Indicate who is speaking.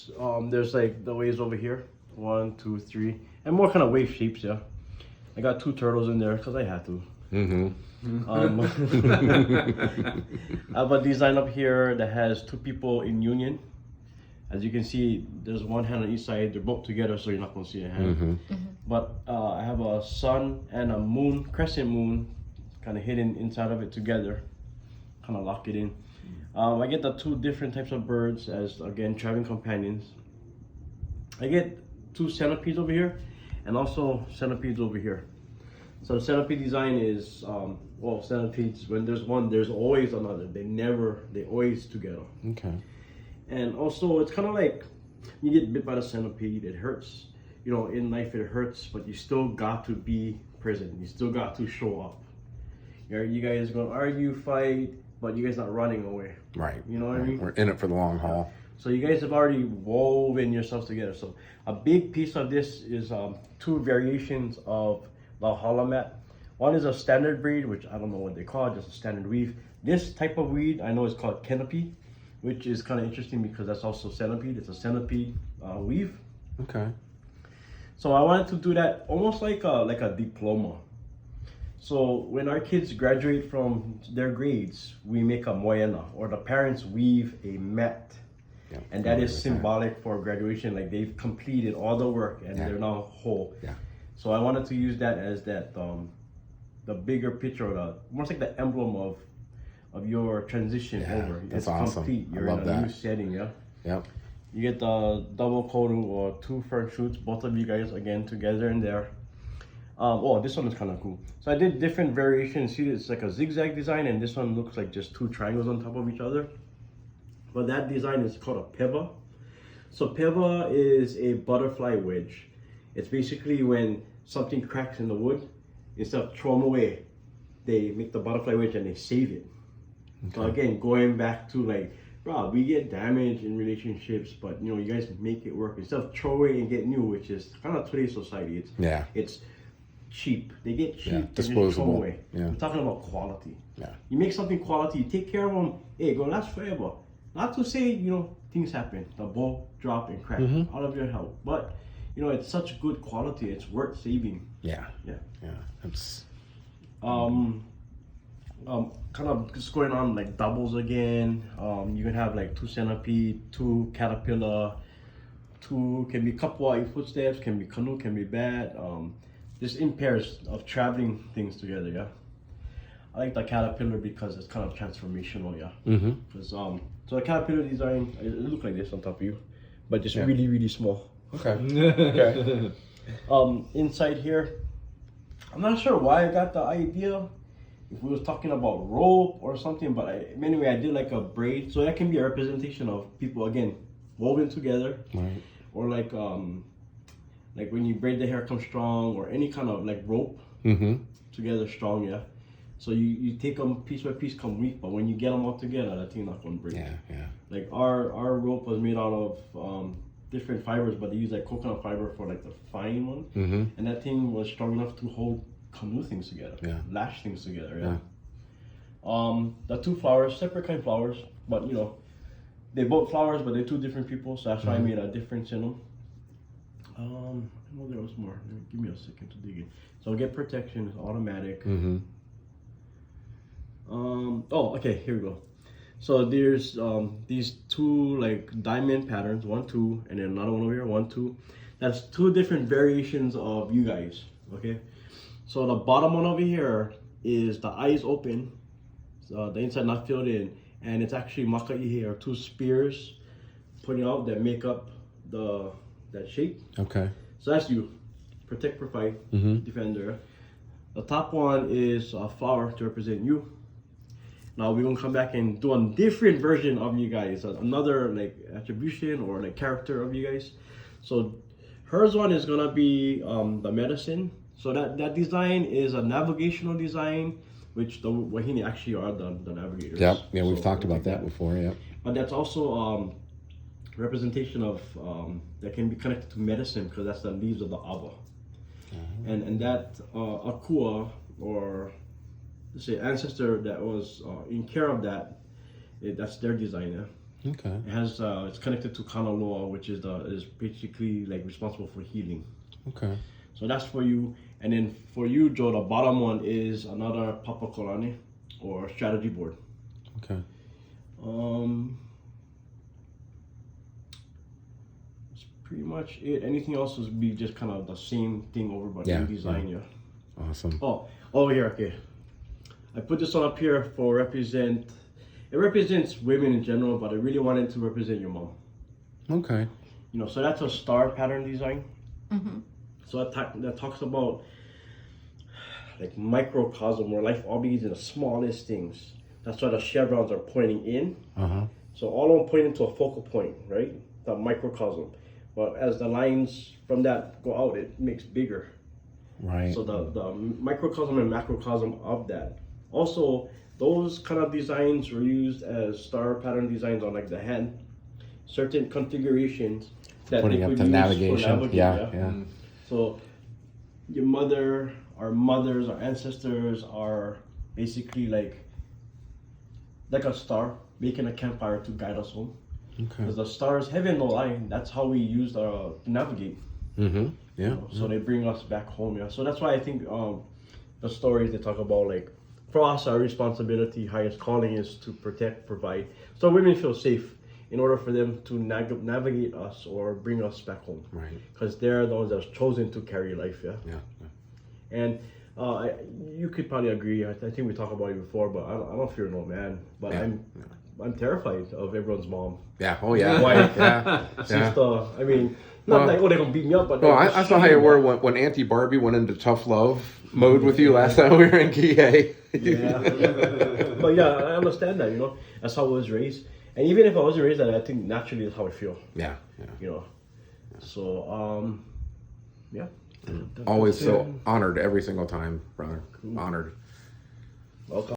Speaker 1: waves. There's like the waves over here. 1, 2, 3, and more kind of wave shapes. Yeah, I got 2 turtles in there because I had to. I have a design up here that has 2 people in union. As you can see, there's one hand on each side. They're both together, so you're not gonna see a hand. But I have a sun and a moon, crescent moon, kind of hidden inside of it together. Kind of lock it in. I get the 2 different types of birds as, again, traveling companions. I get 2 centipedes over here and also centipedes over here. So the centipede design is, well, centipedes, when there's one, there's always another. They always together.
Speaker 2: Okay.
Speaker 1: And also, it's kind of like you get bit by the centipede, it hurts. You know, in life it hurts, but you still got to be present. You still got to show up. You guys gonna argue, fight, but you guys not running away.
Speaker 2: Right.
Speaker 1: You know what I mean?
Speaker 2: We're in it for the long haul.
Speaker 1: So you guys have already woven yourselves together. So a big piece of this is 2 variations of the Holomat. One is a standard breed, which I don't know what they call it, just a standard weave. This type of weed I know is called canopy, which is kind of interesting because that's also centipede. It's a centipede weave.
Speaker 2: Okay.
Speaker 1: So I wanted to do that almost like a diploma. So when our kids graduate from their grades, we make a moyena, or the parents weave a mat.
Speaker 2: Yeah.
Speaker 1: And that is symbolic for graduation, like they've completed all the work and they're now whole.
Speaker 2: Yeah.
Speaker 1: So I wanted to use that as that the bigger picture, almost like the emblem of your transition over.
Speaker 2: That's
Speaker 1: it's
Speaker 2: awesome.
Speaker 1: complete. You're
Speaker 2: I love
Speaker 1: in a
Speaker 2: that.
Speaker 1: new setting, yeah.
Speaker 2: Yep.
Speaker 1: You get the double koru or 2 fern shoots, both of you guys again together in there. Oh, this one is kind of cool. So I did different variations. See, it's like a zigzag design, and this one looks like just 2 triangles on top of each other. But that design is called a peva. So peva is a butterfly wedge. It's basically when something cracks in the wood, instead of throw them away, they make the butterfly wedge and they save it. Okay. So again, going back to like, bro, we get damaged in relationships, but you know, you guys make it work. Instead of throw away and get new, which is kind of today's society. It's cheap. They get cheap.
Speaker 2: Yeah.
Speaker 1: And just
Speaker 2: Disposable.
Speaker 1: throw away.
Speaker 2: Yeah.
Speaker 1: We're talking about quality.
Speaker 2: Yeah.
Speaker 1: You make something quality, you take care of them, hey, go last forever. Not to say, you know, things happen. The ball drop and crack out of your health. But, you know, it's such good quality, it's worth saving.
Speaker 2: Yeah.
Speaker 1: Yeah.
Speaker 2: Yeah. It's
Speaker 1: kind of just going on like doubles again. You can have like 2 centipede, 2 caterpillar, 2 can be couple 8 footsteps, can be canoe, can be bat. Just in pairs of traveling things together, yeah. I like the caterpillar because it's kind of transformational, yeah. Because so the caterpillar design, it look like this on top of you, but just really, really small.
Speaker 2: okay.
Speaker 1: Okay. Inside here, I'm not sure why I got the idea. If we was talking about rope or something, but anyway, I did like a braid, so that can be a representation of people again woven together,
Speaker 2: Right.
Speaker 1: or like when you braid the hair come strong, or any kind of like rope together strong, yeah. So you take them piece by piece, come weak, but when you get them all together, that thing not gonna break.
Speaker 2: Yeah. Yeah.
Speaker 1: Like our rope was made out of different fibers, but they use like coconut fiber for like the fine one, and that thing was strong enough to hold canoe things together, lash things together. Yeah. The 2 flowers, separate kind of flowers, but you know, they're both flowers, but they're 2 different people, so that's why I made a difference in them. I know there was more. Give me a second to dig in. So get protection, it's automatic. Oh, okay, here we go. So there's these 2 like diamond patterns, 1, 2, and then another one over here, 1, 2. That's 2 different variations of you guys, okay? So the bottom one over here is the eyes open, the inside not filled in, and it's actually makaihe, or 2 spears pointing out that make up that shape.
Speaker 2: Okay.
Speaker 1: So that's you, protect, provide, defender. The top one is a flower to represent you. Now we're gonna come back and do a different version of you guys, another like attribution or like character of you guys. So hers one is gonna be the medicine. So that design is a navigational design, which the Wahine actually are the navigators.
Speaker 2: Yeah, we've talked about that before. Yeah.
Speaker 1: But that's also representation of that can be connected to medicine, because that's the leaves of the ava. And that akua, or let's say ancestor that was in care of that, that's their design.
Speaker 2: Okay.
Speaker 1: It has it's connected to Kanaloa, which is basically like responsible for healing.
Speaker 2: Okay.
Speaker 1: So that's for you. And then for you, Joe, the bottom one is another Papa Kolane or strategy board.
Speaker 2: Okay.
Speaker 1: That's pretty much it. Anything else would be just kind of the same thing over, but
Speaker 2: Yeah,
Speaker 1: new design, yeah.
Speaker 2: Awesome.
Speaker 1: Oh, over here, okay. I put this one up here for it represents women in general, but I really wanted to represent your mom.
Speaker 2: Okay.
Speaker 1: You know, so that's a star pattern design. So that talks about like microcosm, where life all begins in the smallest things. That's why the chevrons are pointing in. So all of them point into a focal point, right? The microcosm. But as the lines from that go out, it makes bigger.
Speaker 2: Right.
Speaker 1: So the microcosm and macrocosm of that. Also, those kind of designs were used as star pattern designs on like the hand. Certain configurations that
Speaker 2: Putting
Speaker 1: they
Speaker 2: up
Speaker 1: could
Speaker 2: the
Speaker 1: use
Speaker 2: navigation.
Speaker 1: for navigate,
Speaker 2: Yeah.
Speaker 1: So your mother, our mothers, our ancestors are basically like a star making a campfire to guide us home.
Speaker 2: Okay.
Speaker 1: Because the stars, heaven no lie, that's how we use to navigate.
Speaker 2: Yeah.
Speaker 1: So they bring us back home. Yeah. So that's why I think the stories they talk about, like, for us, our responsibility, highest calling is to protect, provide, so women feel safe in order for them to navigate us or bring us back home.
Speaker 2: Right.
Speaker 1: Because they're the ones that's chosen to carry life. Yeah.
Speaker 2: Yeah.
Speaker 1: And you could probably agree. I think we talked about it before, but I don't fear no man. But
Speaker 2: Yeah.
Speaker 1: I'm terrified of everyone's mom.
Speaker 2: Yeah. Oh yeah.
Speaker 1: Wife.
Speaker 2: Yeah.
Speaker 1: Sister. I mean, not like, oh, they're gonna beat me up, but
Speaker 2: Well, I saw how you were when Auntie Barbie went into tough love mode with you last time we were in Kihei.
Speaker 1: Yeah. But yeah, I understand that, you know. That's how I was raised. And even if I wasn't raised that, I think naturally that's how I feel.
Speaker 2: Yeah.
Speaker 1: You know. So yeah.
Speaker 2: Always so honored every single time, brother. Honored.
Speaker 1: Welcome.